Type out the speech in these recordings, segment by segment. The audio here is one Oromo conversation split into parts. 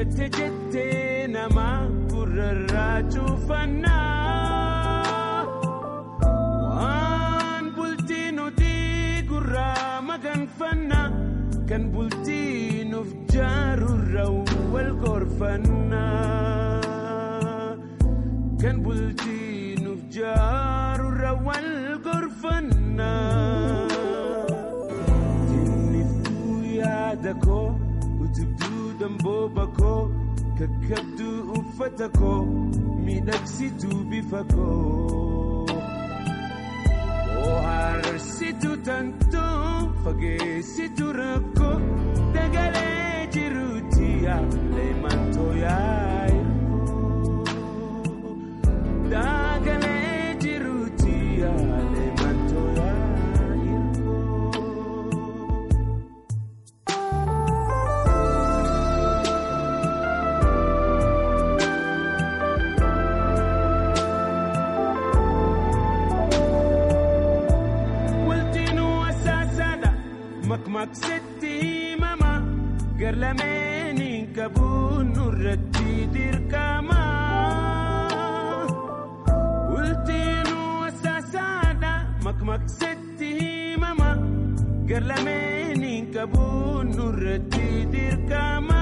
jette jettee nama gurrarraa cuufannaa waan bultii nuti gurraa maganfannaa kan bultii nuuf jaarurra wal gorfannaa kan bultii nuuf jaarurra wal gorfannaa tinniftuu yaada koo utubduu dambooba koo kakkabduu uffata koo miidhagsituu bifa koo ohaarsituu tantoo fageessituu rakkoo dagalee jiruuti leemantoo yaa'irkoo dagalee jiruuti leemantoo makmaksitti mama garlameni kabun nurratti dirqama ultinu asasada makmaksitti mama garlameni kabun nurratti dirqama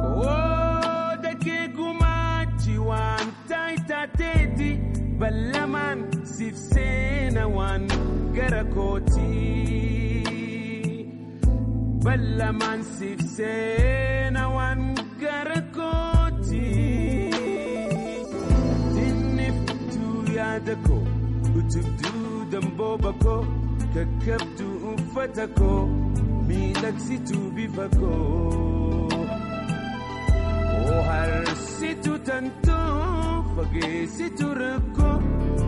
koodake gumachi waan taayitateti ballaman sifseena waan garakoti ballaman sifseena waan garakoti tinniftuu yaada koo utubduu dambooba koo kakkabduu uffata koo miidhagsituu bifa koo ohaarsituu tantoo fageessituu rakkoo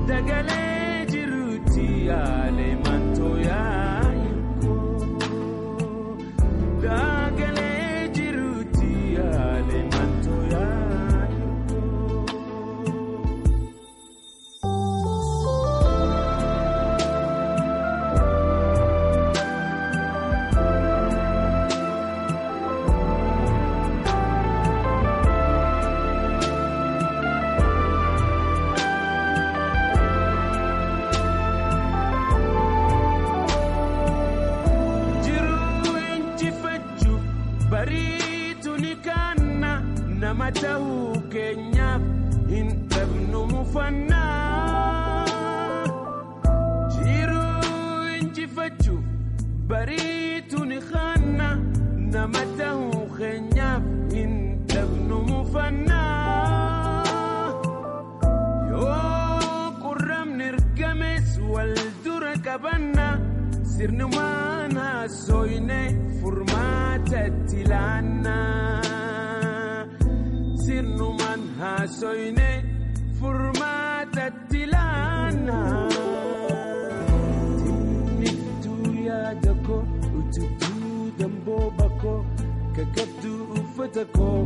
dagalee jiruuti leemantoo yaa'irkoo dagalee jiruuti leemantoo nama ta'uu keenyaaf hin dhabnu mufannaa jiruu injifachuuf bariitu ni khanna nama ta'uu keenyaaf hin dhabnu mufannaa yoo qurramni ergames wal dura qabanna sirnumaan haasoyne furmaatatti laannaa sirnumaan haasoyne furmaatatti laannaa tinniftuu yaada koo utubduu dambooba koo kakkabduu uffata koo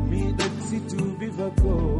miidhagsituu bifa koo